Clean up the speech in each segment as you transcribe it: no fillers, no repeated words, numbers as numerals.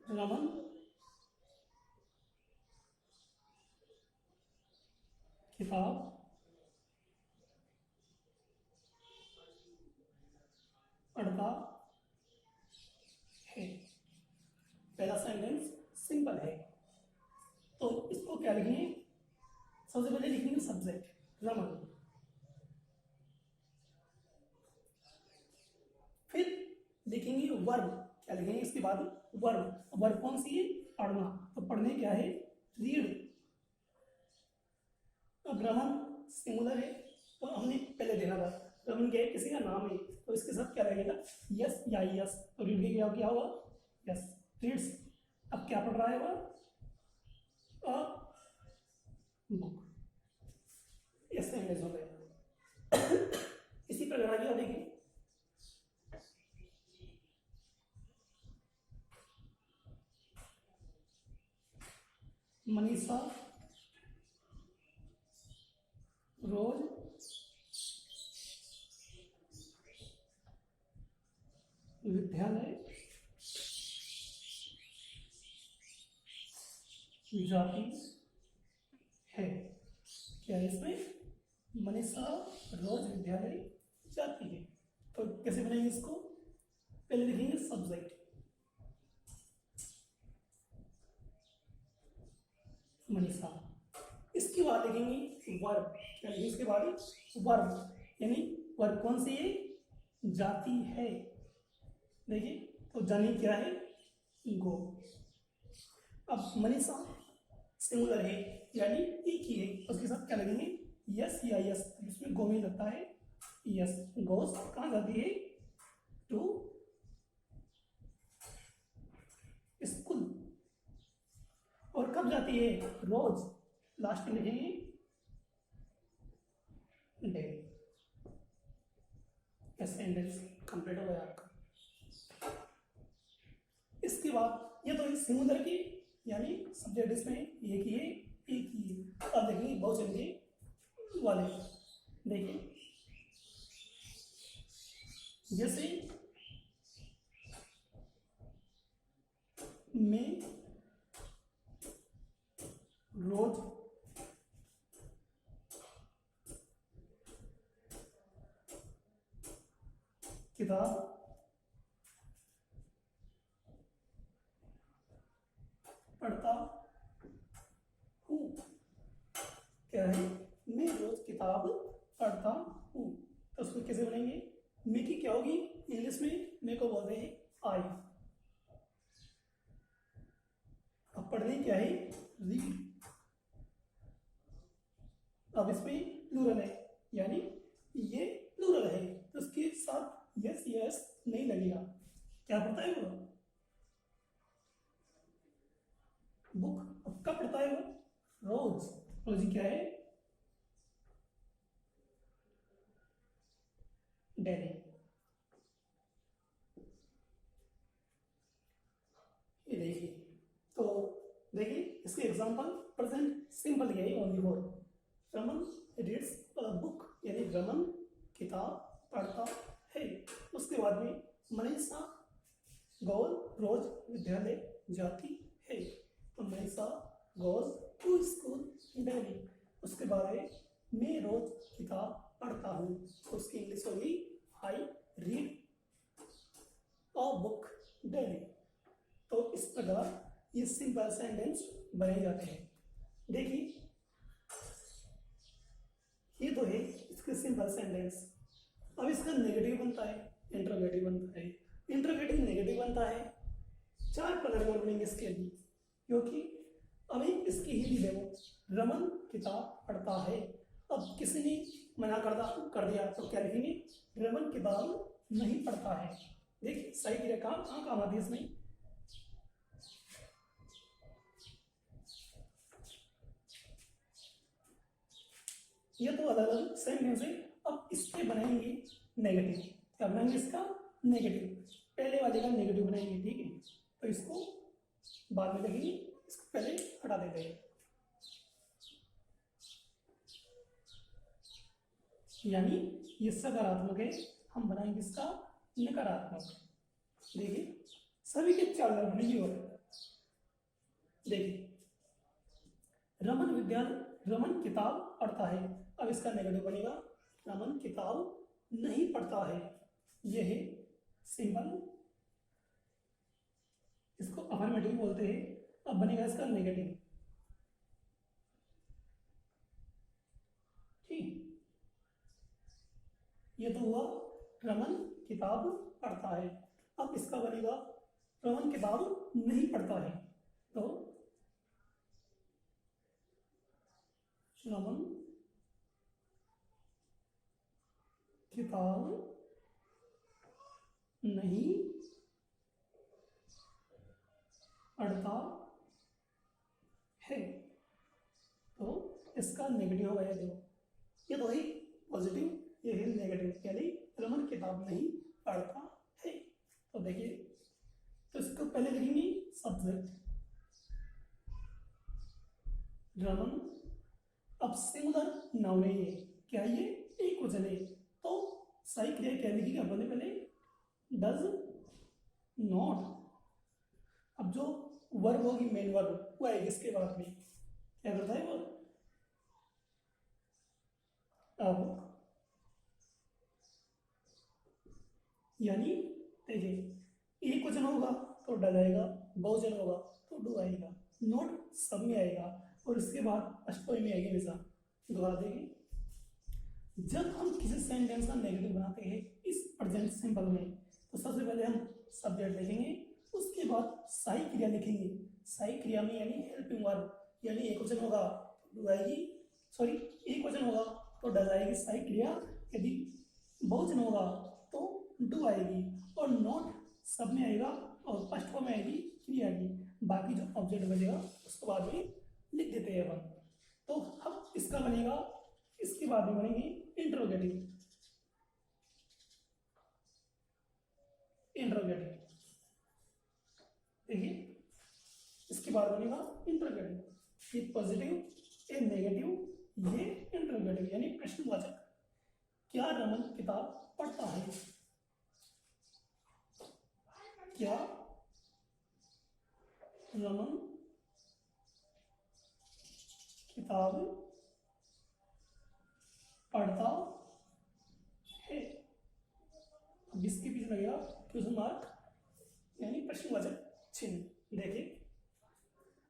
रमन किताब पढ़ता है। पहला सेंटेंस सिंपल है, तो इसको क्या लिखेंगे? सबसे पहले लिखेंगे सब्जेक्ट रमन, फिर लिखेंगे वर्ब। क्या लिखेंगे इसके बाद? वर्ब। वर्ब कौन सी है? पढ़ना। तो पढ़ने क्या है? रीड। अब रमन सिंगुलर है, तो हमने पहले देखा था रमन क्या है? किसी का नाम है, तो इसके साथ क्या लगेगा? यस या यस। तो रीड के क्या हुआ? Yes, reads. अब क्या पढ़ रहा है वह? बुक। यस सेंटेंस हो गया। इसी प्रकार आगे देखिए, मनीषा रोज विद्यालय जाती है। क्या है इसमें? मनीषा रोज विद्यालय जाती है। तो कैसे बनाएंगे इसको? पहले लिखेंगे सब्जेक्ट मनीषा, इसके बाद लिखेंगे वर्ब। क्या लिखेंगे इसके बाद? वर्ब, यानी वर्ब कौन सी है? जाती है। देखिए, तो जानी क्या है? गो। अब मनीषा सिंगुलर है, यानी एक ही है, उसके साथ क्या लगेंगे? यस या यस। इसमें गो में लगता है यस। गोस कहाँ जाती है? To school. और कब जाती है? रोज। लास्ट में लिखेंगे डे। सेंटेंस कंप्लीट हो गया आपका। इसके बाद ये तो सिंगुलर की, यानी सब्जेक्ट इसमें एक ही है, एक ही है। अब देखेंगे बहुवचन के वाले। देखिए, जैसे मैं रोज किताब पढ़ता हूँ। क्या है? मैं रोज किताब पढ़ता हूँ। तो उसको कैसे बनाएंगे? मैं की क्या होगी इंग्लिश में? मैं को बोलते हैं आई। अब पढ़ने क्या है? रीड। अब इसमें प्लूरल है, यानी ये प्लूरल है, तो उसके साथ यस यस नहीं लगेगा। क्या पढ़ता है वो? बुक। अब कब पढ़ता है वो? रोज। रोज क्या है? डेली। ये देखिए, तो देखिए इसके एग्जांपल प्रेजेंट सिंपल है only for Raman reads book, यानी रमन किताब पढ़ता है। उसके बाद में मनीषा गोल रोज विद्यालय जाती है। तो Manisha goes to school daily. उसके बाद है मैं रोज किताब पढ़ता हूँ, तो उसकी इंग्लिश होगी I read a book daily. तो इस प्रकार ये सिंपल सेंटेंस बनाए जाते हैं। देखिए, ये तो है इसके सिंपल सेंटेंस। अब इसका नेगेटिव बनता है, इंट्रोगेटिव बनता है। इंट्रोगेटिव नेगेटिव बनता है, चार प्रकार के बनेंगे इसके लिए, क्योंकि अभी इसकी ही देखो, रमन किताब पढ़ता है। अब किसी ने मना कर दिया, तो क्या लिखेंगे? रमन किताब नहीं पढ़ता है। देखिए सही क्रिया कहाँ काम आती है इसमें? ये तो अलग अलग सेंटेंस है। अब इसके बनाएंगे नेगेटिव। क्या बनाएंगे इसका? नेगेटिव। पहले वाले का नेगेटिव बनाएंगे, ठीक है? तो इसको बाद में लिखेंगे, इसको पहले हटा देते हैं। यानी ये सकारात्मक है, हम बनाएंगे इसका नकारात्मक। देखिए सभी के चार बनेगी। और देखिए, रमन किताब पढ़ता है। अब इसका नेगेटिव बनेगा, रमन किताब नहीं पढ़ता है। ये है सिंपल, इसको अफर्मेटिव बोलते हैं। अब बनेगा इसका नेगेटिव, ठीक। ये तो हुआ रमन किताब पढ़ता है। अब इसका बनेगा रमन किताब नहीं पढ़ता है। तो रमन किताब नहीं पढ़ता है। तो इसका नेगेटिव होगा। ये देखो, ये तो है पॉजिटिव, ये है नेगेटिव, यानी रमन किताब नहीं पढ़ता है। तो देखिए, तो इसको पहले लिखेंगे सब्जेक्ट रमन। अब सिंगुलर नाउन है ये, क्या ये एक वचन है। तो सही क्रिया क्या लिखी अपने पहले, डज नॉट। अब जो वर्ब होगी मेन वर्ब वो आएगी इसके बाद में, क्या करता है वो। अब यानी देखिए, एक वचन होगा तो डज आएगा, बहुवचन होगा तो डू आएगा, नॉट सब में आएगा, और इसके बाद अष्टपदी में आएगी हमेशा। दोबारा देखिए, जब हम किसी सेंटेंस का नेगेटिव बनाते हैं इस प्रेजेंट सिंपल में, तो सबसे पहले हम सब्जेक्ट लिखेंगे, उसके बाद सहायक क्रिया लिखेंगे। सहायक क्रिया में यानी हेल्पिंग वर्ब, यानी एक वचन होगा तो डू आएगी, सॉरी एक वचन होगा तो डज आएगी सहायक क्रिया, यदि बहुवचन होगा तो डू आएगी, और नॉट सब में आएगा और फर्स्ट फॉर्म में आएगी क्रिया की। बाकी जो ऑब्जेक्ट बचेगा उसको बाद में लिख देते हैं अपन। तो अब इसका बनेगा, इसके बाद में बनेंगे इंट्रोगेटिव। इंट्रोगेटिव देखिए, इसके बाद बनेगा इंट्रोगेटिव, ये पॉजिटिव, ये नेगेटिव, ये इंट्रोगेटिव, यानी प्रश्नवाचक। क्या रमन किताब पढ़ता है। क्या रमन किताब पढ़ता है। अब इसके पीछे लगेगा क्वेश्चन मार्क, यानी प्रश्नवाचक चिन्ह। देखिए,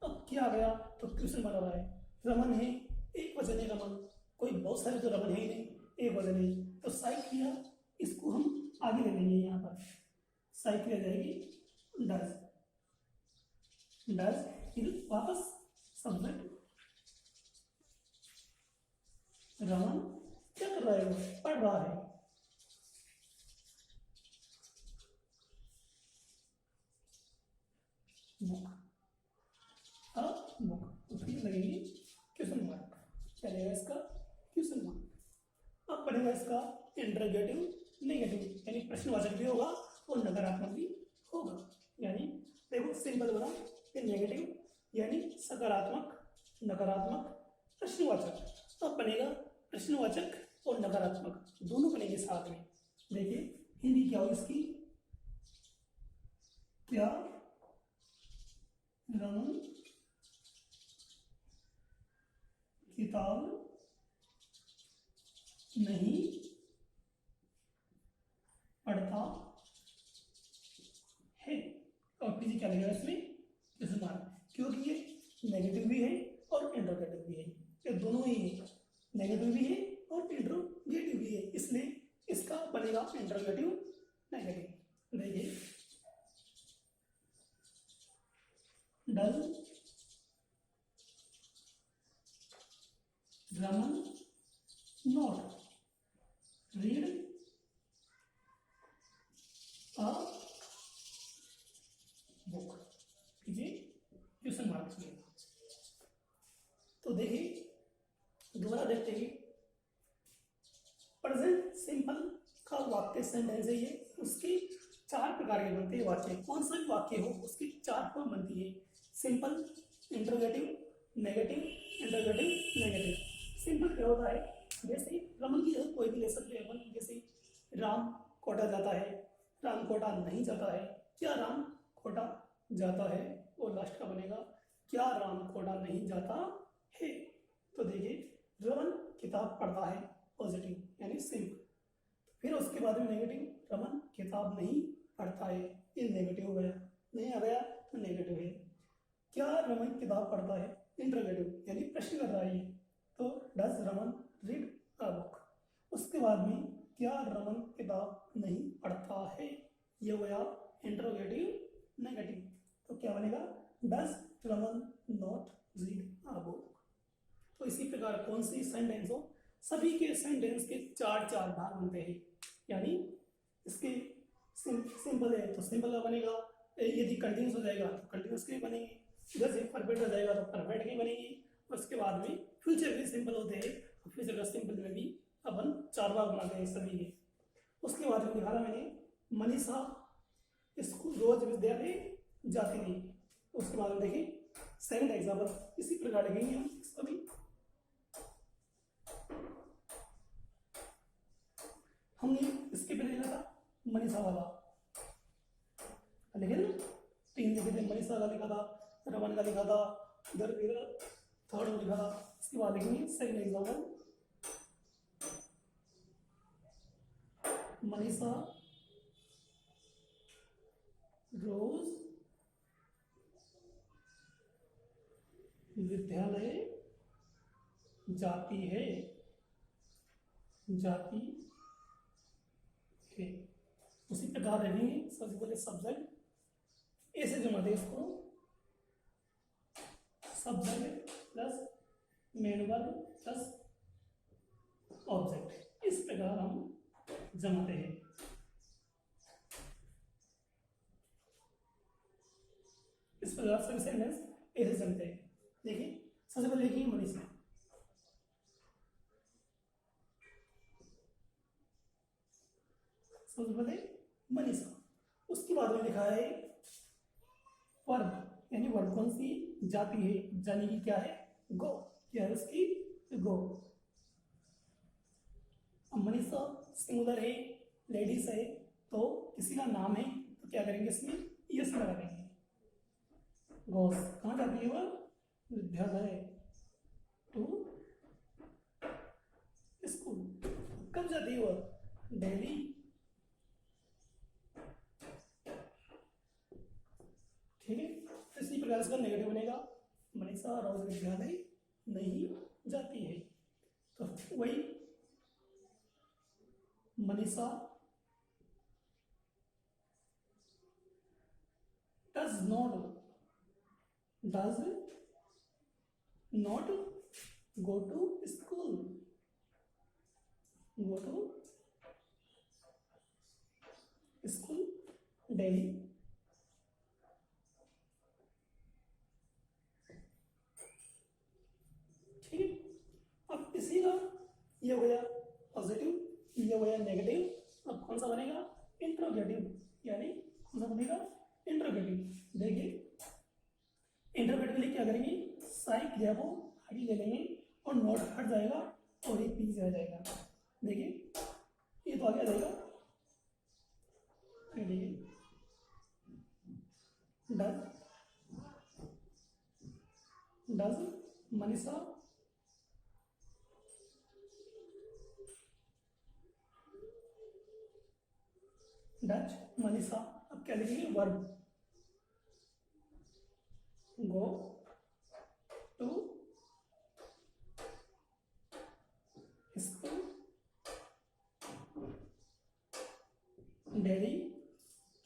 अब क्या आ गया, तो क्वेश्चन बना रहा है, रमन है, एक वचन है रमन, कोई बहुत सारे तो रमन है ही नहीं, एक वचन है, तो सहायक क्रिया इसको हम आगे ले लेंगे। यहाँ पर सहायक क्रिया जाएगी डज, डज, फिर वापस सब्जेक्ट, रमन क्या कर रहा है, वो पढ़ रहा है। बुक, अब बुक, उसकी लगेगी क्वेश्चन मार्क, क्या लगेगा इसका क्वेश्चन मार्क। अब पढ़ेगा इसका इंटरोगेटिव नेगेटिव, यानी प्रश्नवाचक भी होगा और नकारात्मक भी होगा। यानी देखो सिंपल बना, ये नेगेटिव यानी सकारात्मक, नकारात्मक, प्रश्नवाचक। तो अब बनेगा प्रश्नवाचक और नकारात्मक दोनों बनेंगे साथ में। देखिए हिंदी क्या होगी इसकी, क्या रमन किताब नहीं पढ़ता है। और पीछे क्या लगेगा इसमें क्वेश्चन मार्क, क्योंकि ये नेगेटिव भी है और इंट्रोगेटिव भी है, ये दोनों ही है, नेगेटिव भी है और इंट्रोगेटिव भी है, इसलिए इसका बनेगा इंट्रोगेटिव नेगेटिव। देखिए does Raman not read a book, ठीक है, क्वेश्चन मार्क्स में। तो देखिए दोबारा देखते हैं, प्रेजेंट सिंपल का वाक्य सेंटेंस है ये, उसके 4 प्रकार के बनते हैं वाक्य, कौन सा भी वाक्य हो उसकी 4 फॉर्म बनती है, simple, interrogative, negative, interrogative, negative. Simple क्या होता है, जैसे रमन की कोई भी ले सकते हैं अपन, जैसे राम कोटा जाता है, राम कोटा नहीं जाता है, क्या राम कोटा जाता है, और लास्ट का बनेगा क्या राम कोड़ा नहीं जाता है। तो देखिए रमन किताब पढ़ता है, पॉजिटिव यानी सिंपल। फिर उसके बाद में नेगेटिव, रमन किताब नहीं पढ़ता है, ये नेगेटिव हो गया, नहीं आ गया तो नेगेटिव है। क्या रमन किताब पढ़ता है, इंटरोगेटिव यानी प्रश्न कर रहा है ये, तो does Raman read a book. उसके बाद में क्या रमन किताब नहीं पढ़ता है, ये हो गया इंटरोगेटिव नेगेटिव। तो क्या बनेगा, does Raman not read a book. तो इसी प्रकार कौन सी सेंटेंस हो, सभी के सेंटेंस के चार चार भाग बनते हैं, यानी इसके सिंपल है तो सिंपल का बनेगा, यदि कंटिन्यूस हो जाएगा तो कंटिन्यूस के बनेंगे, इधर से परफेक्ट हो जाएगा तो परफेक्ट के बनेंगे। उसके बाद में फ्यूचर भी सिंपल होते हैं, तो फ्यूचर का सिंपल में भी अपन चार भाग बनाते हैं सभी के। उसके बाद में दिखा रहा मैंने, मनीषा स्कूल रोज विद्यालय जाती नहीं। उसके बाद में देखिए सेकंड एग्जाम्पल इसी प्रकार लिखेंगे हम इसको भी। हमने इसके पहले लिखा था मनीषा वाला, लेकिन तीन लिखे थे, मनीषा का लिखा था, रमन का लिखा था, इधर फिर थर्ड लिखा था। इसके बाद लिखेंगे सेकंड एग्जाम्पल, मनीषा रोज विद्यालय जाती है, जाती है। उसी प्रकार रहेंगे, सबसे पहले सब्जेक्ट ऐसे जमाते हैं इसको, subject plus main verb plus object, इस प्रकार हम जमाते हैं। इस प्रकार सभी सेंटेंस ऐसे जमते हैं। देखिए सबसे पहले देखिए मनीषा, सबसे पहले मनीषा, उसके बाद में लिखा है वर्ब, यानी वर्ब कौन सी, जाती है, जाने की क्या है, गो, क्या है उसकी, गो। अब मनीषा सिंगुलर है, लेडीज है, तो किसी का नाम है तो क्या करेंगे, इसमें यस लगा देंगे। गोस कहाँ जाती है वह, विद्यालय, टू स्कूल। कब जाती है वह, डेली। ठीक है, इसी प्रकार इसका नेगेटिव बनेगा, मनीषा रोज विद्यालय नहीं जाती है। तो वही Manisha does not go to school, go to school daily। ठीक है, अब इसी का ये हो गया पॉजिटिव, ये हो गया नेगेटिव। अब कौन सा बनेगा, इंट्रोगेटिव, यानी कौन सा बनेगा, इंट्रोगेटिव। देखिए इंट्रोगेटिव के लिए क्या करेंगे, साई क्रिया को आगे ले लेंगे और नोट हट जाएगा और ये पीछे आ जाएगा। देखिए ये तो आगे आ जाएगा, देखिए डज मनीषा डच मनीषा। अब क्या लिखेंगे, verb, go to school daily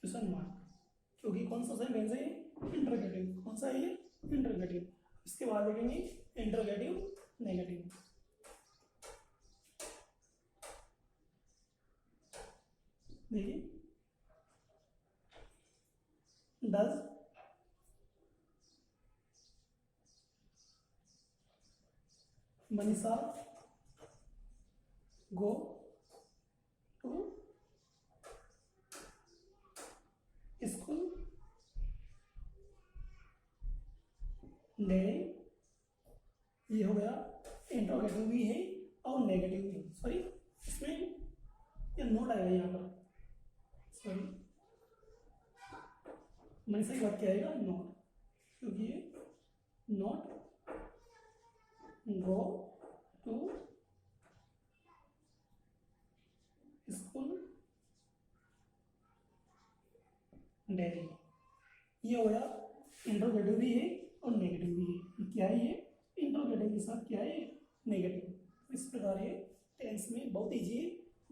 question mark, क्योंकि कौन सा सेंटेंस है, इंटरोगेटिव। कौन सा है ये, इंटरोगेटिव। इसके बाद लिखेंगे इंटरोगेटिव नेगेटिव। देखिए does Manisha go to school daily. ये हो गया इंट्रोगेटिव भी है और नेगेटिव भी, सॉरी इसमें ये नोट आएगा यहाँ पर, सॉरी मनीषा की बात क्या आएगा, नोट, क्योंकि ये not go to school daily. ये हो गया इंट्रोगेटिव भी है और नेगेटिव भी है। ये क्या है? ये इंट्रोगेटिव के साथ क्या है? नेगेटिव। इस प्रकार ये टेंस में बहुत ईजी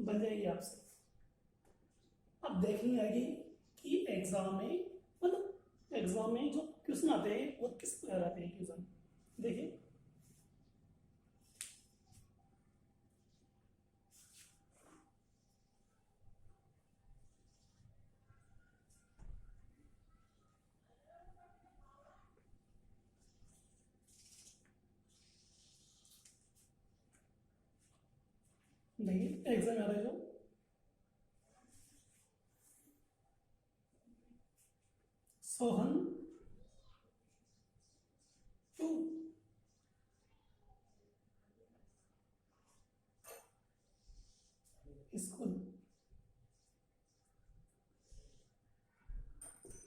बन जाएगी आपसे। अब देखेंगे आगे कि एग्जाम में मतलब एग्जाम में जो क्वेश्चन आते हैं वो किस प्रकार आते हैं क्वेश्चन। देखिए देखिए एग्जाम आ रहा है जो सोहन टू स्कूल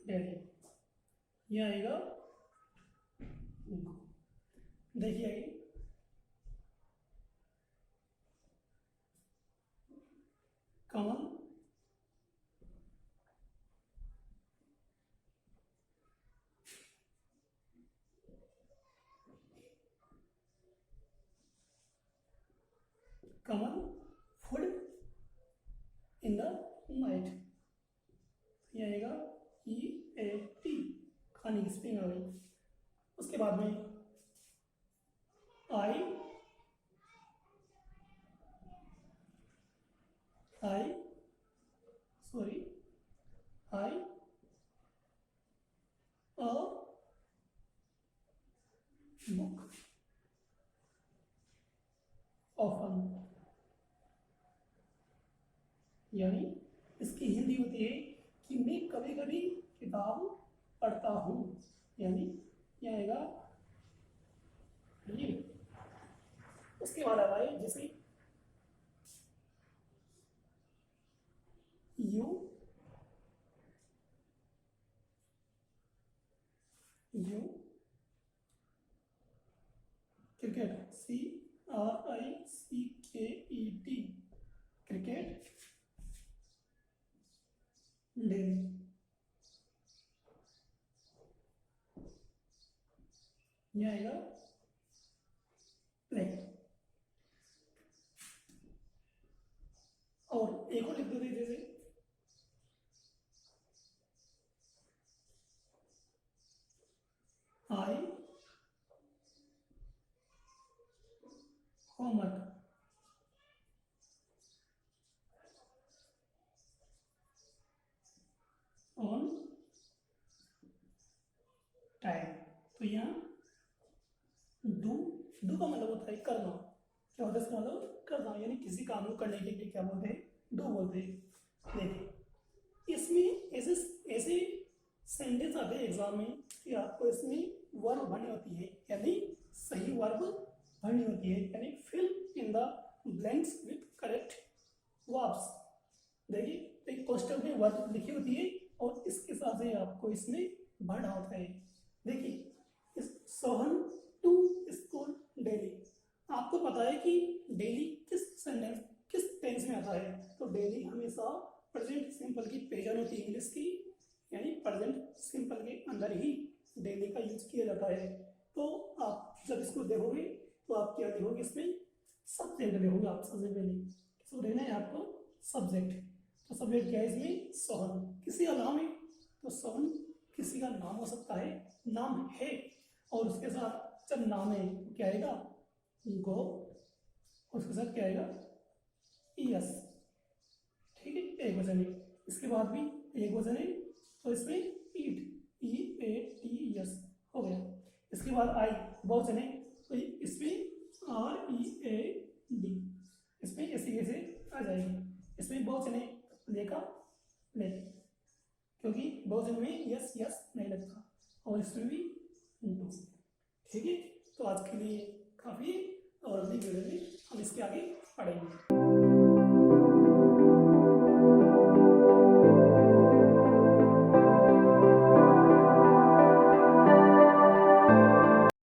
डेली। ये आएगा देखिए आगे Kamal Kamal food in the night. ये आएगा EAT खाने की स्पेलिंग आ गई। उसके बाद में आई sorry I a book often. यानी इसकी हिंदी होती है कि मैं कभी कभी किताब पढ़ता हूँ। यानी ये आएगा रीड। उसके बाद आ रहा है जैसे you cricket CRICKET cricket daily. ये आएगा प्ले। और एक और लिख देते जैसे आई होमवर्क ऑन टाइम। तो यहाँ डू का मतलब होता है करना। क्या होता है इसका मतलब करना। यानी किसी काम को करने के लिए क्या बोलते हैं? डू बोलते हैं। देखिए इसमें ऐसे ऐसे सेंटेंस आते हैं एग्जाम में कि आपको इसमें वर्ब भरनी होती है। यानी सही वर्ब भरनी होती है। यानी fill in the blanks with correct verbs. देखिए एक क्वेश्चन में वर्ब लिखी होती है और इसके साथ ही आपको इसमें भरना होता है। देखिए इस सोहन टू स्कूल डेली। आपको पता है कि डेली किस सेंटेंस किस टेंस में आता है। तो डेली हमेशा प्रेजेंट सिंपल की प्रेजेंट होती है इंग्लिश की। यानी प्रेजेंट सिंपल के अंदर ही डेली का यूज किया जाता है। तो आप जब इसको देखोगे तो आप क्या देखोगे? इसमें सब्जेक्ट देखोगे। आप सबसे पहले किसको देखना है आपको? सब्जेक्ट। तो सब्जेक्ट क्या है इसमें? सोहन। किसी का नाम है तो सोहन किसी का नाम हो सकता है, नाम है। और उसके साथ जब नाम है तो क्या आएगा? गो। उसके साथ क्या आएगा? यस। ठीक है एक वचन है। इसके बाद भी एक वचन है तो इसमें ईट EAT हो गया। इसके बाद आई बहुवचन है तो इसमें READ। इसमें ऐसे कैसे आ जाएगी? इसमें बहुवचन है लेका ले, क्योंकि बहुवचन में यस यस नहीं लगता। और इसमें भी टू। ठीक है तो आज के लिए